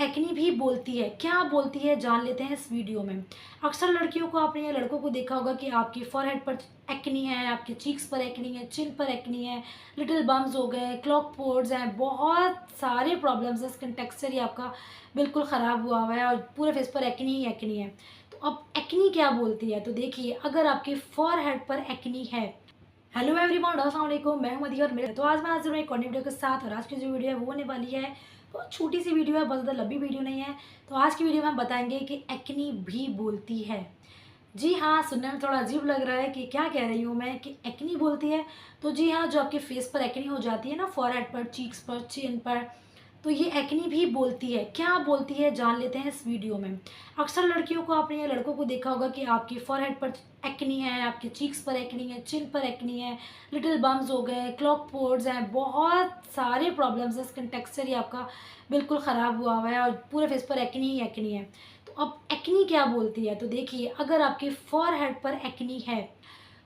Acne भी बोलती है, क्या बोलती है जान लेते हैं इस वीडियो में। अक्सर लड़कियों को आपने या लड़कों को देखा होगा कि आपकी फॉरहेड पर एक्नी है, आपके चीक्स पर एक्नी है, चिन पर एक्नी है, लिटिल बम्स हो गए, क्लॉक पोर्स हैं, बहुत सारे प्रॉब्लम्स हैं। स्किन टेक्सचर ही आपका बिल्कुल ख़राब हुआ है और पूरे फेस पर एक्नी ही एक्नी है। तो अब एक्नी क्या बोलती है, तो देखिए अगर आपकी फॉरहेड पर एक्नी है। हेलो एवरीवन, अस्सलाम वालेकुम, मैं हूं मदिया और मेरे तो आज मैं हाजिर हूं एक और नई वीडियो के साथ। और आज की जो वीडियो है वो होने वाली है बहुत छोटी सी वीडियो है, बहुत ज़्यादा लंबी वीडियो नहीं है। तो आज की वीडियो में हम बताएंगे कि एक्नी भी बोलती है। जी हाँ, सुनने में थोड़ा अजीब लग रहा है कि क्या कह रही हूँ मैं कि एक्नी बोलती है। तो जी हाँ, जो आपके फेस पर एक्नी हो जाती है ना, फॉरहेड पर, चीक्स पर, चिन पर, तो ये एक्नी भी बोलती है। क्या बोलती है जान लेते हैं इस वीडियो में। अक्सर लड़कियों को आपने या लड़कों को देखा होगा कि आपकी फॉरहेड पर एक्नी है, आपके चीक्स पर एक्नी है, चिन पर एक्नी है, लिटिल बम्स हो गए, क्लॉक पोर्स हैं, बहुत सारे प्रॉब्लम्स हैं। स्किन टेक्सचर ही आपका बिल्कुल ख़राब हुआ है और पूरे फेस पर एक्नी ही एक्नी है। तो अब एक्नी क्या बोलती है, तो देखिए अगर आपकी फॉरहेड पर एक्नी है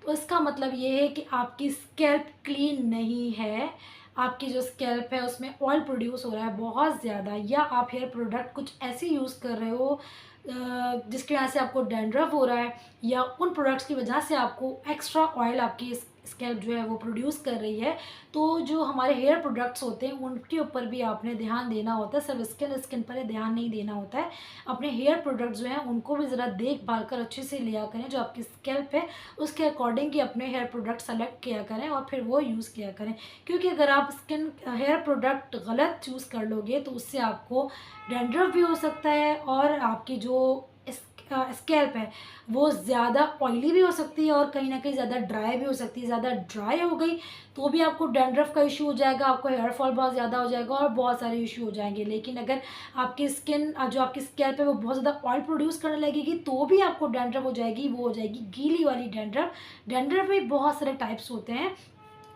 तो इसका मतलब ये है कि आपकी स्कैल्प क्लीन नहीं है। आपकी जो स्कैल्प है उसमें ऑयल प्रोड्यूस हो रहा है बहुत ज़्यादा, या आप हेयर प्रोडक्ट कुछ ऐसे यूज़ कर रहे हो जिसकी वजह से आपको डैंड्रफ हो रहा है, या उन प्रोडक्ट्स की वजह से आपको एक्स्ट्रा ऑयल आपकी स्कैल्प जो है वो प्रोड्यूस कर रही है। तो जो हमारे हेयर प्रोडक्ट्स होते हैं उनके ऊपर भी आपने ध्यान देना होता है, सिर्फ स्किन पर ही ध्यान नहीं देना होता है। अपने हेयर प्रोडक्ट्स जो हैं उनको भी ज़रा देखभाल कर अच्छे से लिया करें। जो आपकी स्कैल्प है उसके अकॉर्डिंग ही अपने हेयर प्रोडक्ट सेलेक्ट किया करें और फिर वो यूज़ किया करें। क्योंकि अगर आप हेयर प्रोडक्ट गलत चूज़ कर लोगे तो उससे आपको डैंड्रफ भी हो सकता है और आपकी जो स्कैल्प है वो ज़्यादा ऑयली भी हो सकती है और कहीं ना कहीं ज़्यादा ड्राई भी हो सकती है। ज़्यादा ड्राई हो गई तो भी आपको डैंड्रफ का इशू हो जाएगा, आपको हेयर फॉल बहुत ज़्यादा हो जाएगा और बहुत सारे इशू हो जाएंगे। लेकिन अगर आपकी जो आपकी स्कैल्प है वो बहुत ज़्यादा ऑयल प्रोड्यूस करने लगेगी तो भी आपको डैंड्रफ हो जाएगी, वो हो जाएगी गीली वाली डैंड्रफ। डैंड्रफ में बहुत सारे टाइप्स होते हैं,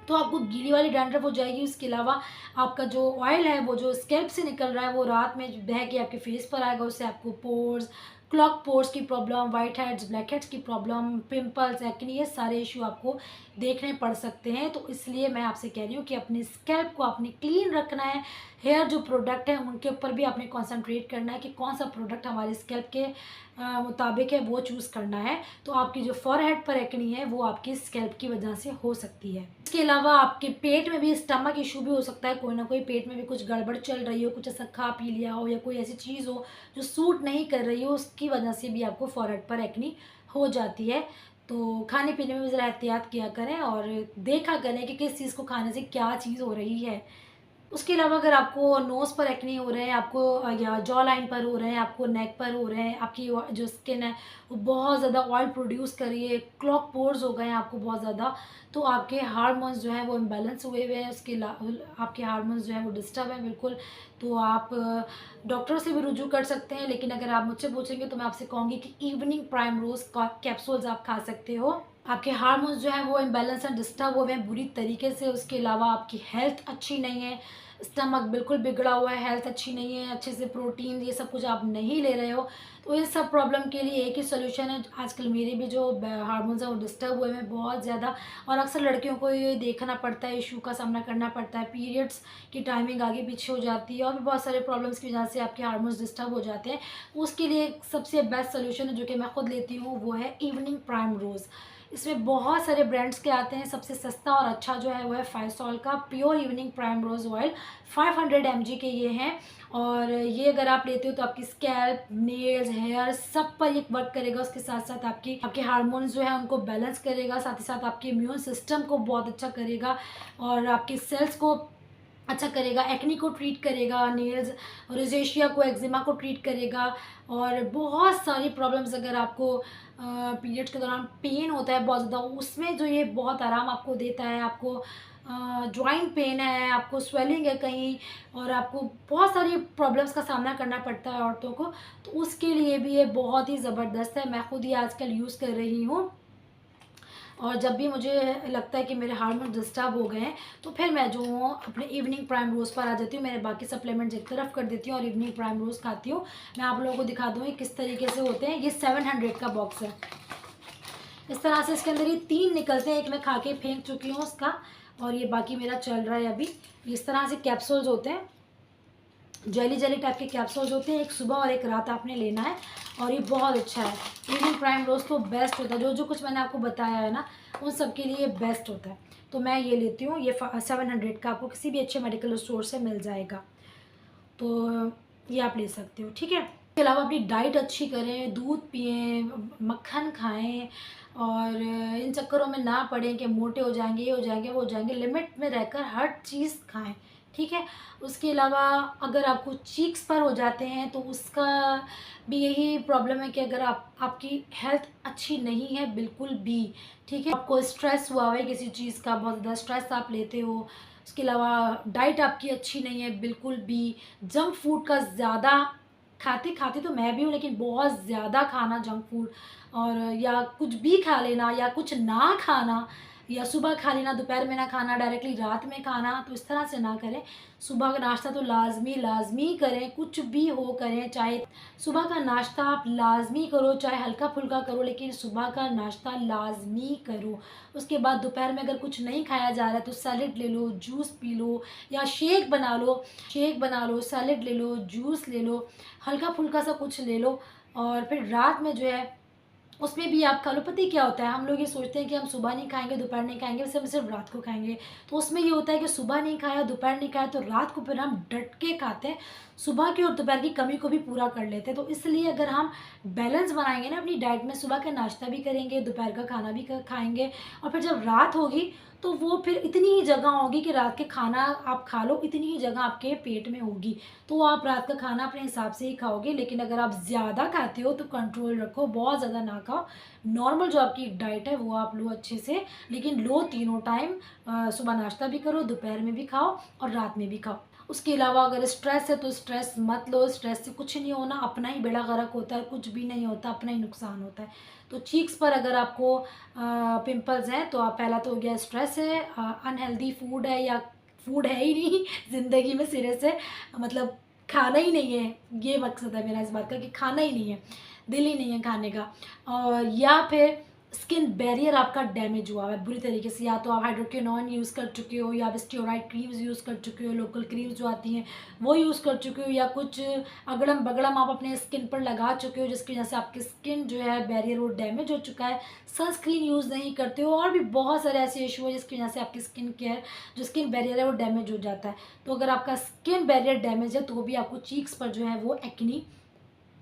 तो आपको गीली वाली डैंड्रफ हो जाएगी। उसके अलावा आपका जो ऑयल है वो जो स्कैल्प से निकल रहा है वो रात में बह के आपके फेस पर आएगा, उससे आपको पोर्स, क्लॉक पोर्स की problem, white heads, black heads की प्रॉब्लम, पिंपल्स, एक्ने, ये सारे इशू आपको देखने पड़ सकते हैं। तो इसलिए मैं आपसे कह रही हूँ कि अपनी स्कैल्प को आपने क्लीन रखना है। हेयर जो प्रोडक्ट हैं उनके ऊपर भी आपने कॉन्सेंट्रेट करना है कि कौन सा प्रोडक्ट हमारे स्कैल्प के मुताबिक है वो चूज़ करना है। तो आपकी जो फॉरहेड पर एक्नी है वो आपकी स्कैल्प की वजह से हो सकती है। इसके अलावा आपके पेट में भी स्टमक इशू भी हो सकता है, कोई ना कोई पेट में भी कुछ गड़बड़ चल रही हो, कुछ ऐसा खा पी लिया हो या कोई ऐसी चीज़ हो जो सूट नहीं कर रही हो, उसकी वजह से भी आपको फॉरहेड पर एक्नी हो जाती है। तो खाने पीने में भी ज़रा एहतियात किया करें और देखा करें कि किस चीज़ को खाने से क्या चीज़ हो रही है। उसके अलावा अगर आपको नोज़ पर एक्ने हो रहे हैं, आपको या जॉ लाइन पर हो रहे हैं, आपको नेक पर हो रहे हैं, आपकी जो स्किन है वो बहुत ज़्यादा ऑयल प्रोड्यूस कर रही है, क्लॉक पोर्स हो गए हैं आपको बहुत ज़्यादा, तो आपके हार्मोन्स जो हैं वो इम्बैलेंस हुए हुए हैं। आपके हार्मोन्स जो हैं वो डिस्टर्ब हैं बिल्कुल। तो आप डॉक्टर से भी रुजू कर सकते हैं। लेकिन अगर आप मुझसे पूछेंगे तो मैं आपसे कहूँगी कि इवनिंग प्राइम रोज़ का कैप्सूल्स आप खा सकते हो। आपके हार्मोन्स जो हैं वो इम्बैलेंस एंड डिस्टर्ब हुए हैं बुरी तरीके से। उसके अलावा आपकी हेल्थ अच्छी नहीं है, स्टमक बिल्कुल बिगड़ा हुआ है, हेल्थ अच्छी नहीं है, अच्छे से प्रोटीन ये सब कुछ आप नहीं ले रहे हो, तो इस सब प्रॉब्लम के लिए एक ही सोल्यूशन है। आजकल मेरे भी जो हार्मोन्स हैं वो डिस्टर्ब हुए हैं बहुत ज़्यादा, और अक्सर लड़कियों को ये देखना पड़ता है, इशू का सामना करना पड़ता है। पीरियड्स की टाइमिंग आगे पीछे हो जाती है और भी बहुत सारे प्रॉब्लम्स की वजह से आपके हार्मोन्स डिस्टर्ब हो जाते हैं। उसके लिए सबसे बेस्ट सोल्यूशन है जो कि मैं खुद लेती हूँ वो है इवनिंग प्राइम रोज़। इसमें बहुत सारे ब्रांड्स के आते हैं, सबसे सस्ता और अच्छा जो है वो है फाइसॉल का pure evening primrose oil. 500 mg के ये हैं, और ये अगर आप लेते हो तो आपकी स्कैल्प, नेल्स, हेयर सब पर ये वर्क करेगा। उसके साथ साथ आपके हार्मोन्स जो है उनको बैलेंस करेगा, साथ ही साथ आपके इम्यून सिस्टम को बहुत अच्छा करेगा और आपकी सेल्स को अच्छा करेगा, एक्नी को ट्रीट करेगा, नेल्स, रोजेशिया को, एक्जिमा को ट्रीट करेगा। और बहुत सारी प्रॉब्लम्स अगर आपको पीरियड्स के दौरान पेन होता है बहुत ज़्यादा, उसमें जो ये बहुत आराम आपको देता है। आपको जॉइंट पेन है, आपको स्वेलिंग है कहीं, और आपको बहुत सारी प्रॉब्लम्स का सामना करना पड़ता है औरतों को, तो उसके लिए भी ये बहुत ही ज़बरदस्त है। मैं खुद ही आजकल यूज़ कर रही हूँ, और जब भी मुझे लगता है कि मेरे हार्मोन डिस्टर्ब हो गए हैं तो फिर मैं जो हूँ अपने इवनिंग प्राइम रोज़ पर आ जाती हूँ। मेरे बाकी सप्लीमेंट्स एक तरफ कर देती हूँ और इवनिंग प्राइम रोज़ खाती हूँ। मैं आप लोगों को दिखा दूँगी किस तरीके से होते हैं। ये 700 का बॉक्स है। इस तरह से इसके अंदर ये 3 निकलते हैं, एक मैं खा के फेंक चुकी हूँ उसका, और ये बाकी मेरा चल रहा है अभी। इस तरह से कैप्सूल्स होते हैं, जेली जेली टाइप के कैप्सूल्स होते हैं, एक सुबह और एक रात आपने लेना है और ये बहुत अच्छा है। ईविनिंग प्राइम रोज तो बेस्ट होता है, जो जो कुछ मैंने आपको बताया है ना उन सब के लिए बेस्ट होता है। तो मैं ये लेती हूँ, ये 700 का आपको किसी भी अच्छे मेडिकल स्टोर से मिल जाएगा, तो ये आप ले सकते हो, ठीक है। इसके अलावा अपनी डाइट अच्छी करें, दूध पिएं, मक्खन खाएं और इन चक्करों में ना पड़ें कि मोटे हो जाएंगे, ये हो जाएंगे, वो हो जाएंगे। लिमिट में रहकर हर चीज़ खाएं, ठीक है। उसके अलावा अगर आपको चीक्स पर हो जाते हैं तो उसका भी यही प्रॉब्लम है कि अगर आपकी हेल्थ अच्छी नहीं है बिल्कुल भी, ठीक है, आपको स्ट्रेस हुआ है किसी चीज़ का, बहुत ज़्यादा स्ट्रेस आप लेते हो, उसके अलावा डाइट आपकी अच्छी नहीं है बिल्कुल भी, जंक फूड का ज़्यादा खाते खाते तो मैं भी हूँ, लेकिन बहुत ज़्यादा खाना जंक फूड, और या कुछ भी खा लेना या कुछ ना खाना, या सुबह खा लेना दोपहर में ना खाना, डायरेक्टली रात में खाना, तो इस तरह से ना करें। सुबह का नाश्ता तो लाजमी लाजमी करें, कुछ भी हो करें, चाहे सुबह का नाश्ता आप लाजमी करो, चाहे हल्का फुल्का करो, लेकिन सुबह का नाश्ता लाजमी करो। उसके बाद दोपहर में अगर कुछ नहीं खाया जा रहा है तो सैलेड ले लो, जूस पी लो या शेक बना लो, सैलेड ले लो, जूस ले लो, हल्का फुल्का सा कुछ ले लो। और फिर रात में जो है उसमें भी आप खा लो। पता है क्या होता है, हम लोग ये सोचते हैं कि हम सुबह नहीं खाएंगे, दोपहर नहीं खाएंगे, वैसे हम सिर्फ रात को खाएंगे। तो उसमें ये होता है कि सुबह नहीं खाया, दोपहर नहीं खाया, तो रात को फिर हम डट के खाते हैं, सुबह की और दोपहर की कमी को भी पूरा कर लेते हैं। तो इसलिए अगर हम बैलेंस बनाएंगे ना अपनी डाइट में, सुबह का नाश्ता भी करेंगे, दोपहर का खाना भी खाएंगे, और फिर जब रात होगी तो वो फिर इतनी ही जगह होगी कि रात के खाना आप खा लो, इतनी ही जगह आपके पेट में होगी, तो आप रात का खाना अपने हिसाब से ही खाओगे। लेकिन अगर आप ज़्यादा खाते हो तो कंट्रोल रखो, बहुत ज़्यादा ना खाओ, नॉर्मल जो आपकी डाइट है वो आप लो अच्छे से, लेकिन लो तीनों टाइम, सुबह नाश्ता भी करो, दोपहर में भी खाओ और रात में भी खाओ। उसके अलावा अगर स्ट्रेस है तो स्ट्रेस मत लो, स्ट्रेस से कुछ नहीं होना, अपना ही बेड़ा गर्क होता है, कुछ भी नहीं होता, अपना ही नुकसान होता है। तो चीक्स पर अगर आपको पिंपल्स हैं तो आप, पहला तो हो गया स्ट्रेस है, अनहेल्दी फूड है या फूड है ही नहीं ज़िंदगी में सिरे से, मतलब खाना ही नहीं है, ये मकसद है मेरा इस बात का कि खाना ही नहीं है, दिल ही नहीं है खाने का। और या फिर स्किन बैरियर आपका डैमेज हुआ है बुरी तरीके से, या तो आप हाइड्रोक्विनोन यूज़ कर चुके हो, या आप स्टेरॉइड क्रीम्स यूज़ कर चुके हो, लोकल क्रीम्स जो आती हैं वो यूज़ कर चुके हो, या कुछ अगड़म बगड़म आप अपने स्किन पर लगा चुके हो जिसकी वजह से आपकी स्किन जो है बैरियर वो डैमेज हो चुका है, सनस्क्रीन यूज़ नहीं करते हो, और भी बहुत सारे ऐसे इशू है जिसकी वजह से आपकी स्किन केयर जो स्किन बैरियर है वो डैमेज हो जाता है। तो अगर आपका स्किन बैरियर डैमेज है तो भी आपको चीक्स पर जो है वो एक्नी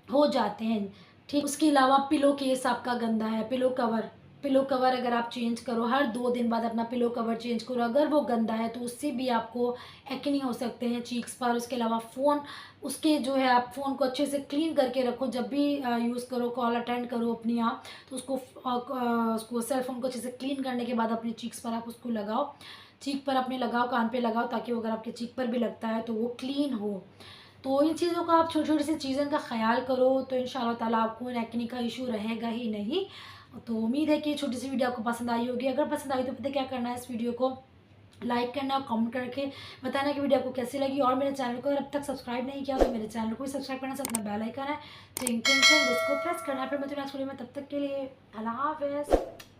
हो जाते हैं, ठीक। उसके अलावा पिलो केस आपका गंदा है, पिलो कवर अगर आप चेंज करो, हर 2 दिन बाद अपना पिलो कवर चेंज करो, अगर वो गंदा है तो उससे भी आपको एक्ने हो सकते हैं चीक्स पर। उसके अलावा फ़ोन, उसके जो है आप फ़ोन को अच्छे से क्लीन करके रखो, जब भी यूज़ करो, कॉल अटेंड करो अपनी आप, तो उसको सेल फ़ोन को अच्छे से क्लीन करने के बाद अपनी चीक्स पर आप उसको लगाओ, चीक पर अपने लगाओ, कान पे लगाओ, ताकि अगर आपके चीक पर भी लगता है तो वो क्लीन हो। तो इन चीज़ों का आप छोटी छोटी सी चीज़ों का ख्याल करो तो इंशाल्लाह ताला आपको एक्ने का इशू रहेगा ही नहीं। तो उम्मीद है कि ये छोटी सी वीडियो आपको पसंद आई होगी। अगर पसंद आई तो पता क्या करना है, इस वीडियो को लाइक करना और कमेंट करके बताना कि वीडियो आपको कैसी लगी। और मेरे चैनल को अगर अब तक सब्सक्राइब नहीं किया तो मेरे चैनल को भी सब्सक्राइब करना, साथ में बेल आइकन है टिंग टिंग टिंग उसको प्रेस करना है। फिर मैं तुम्हें नेक्स्ट वीडियो में, तब तक के लिए अल्लाह हाफ़िज़।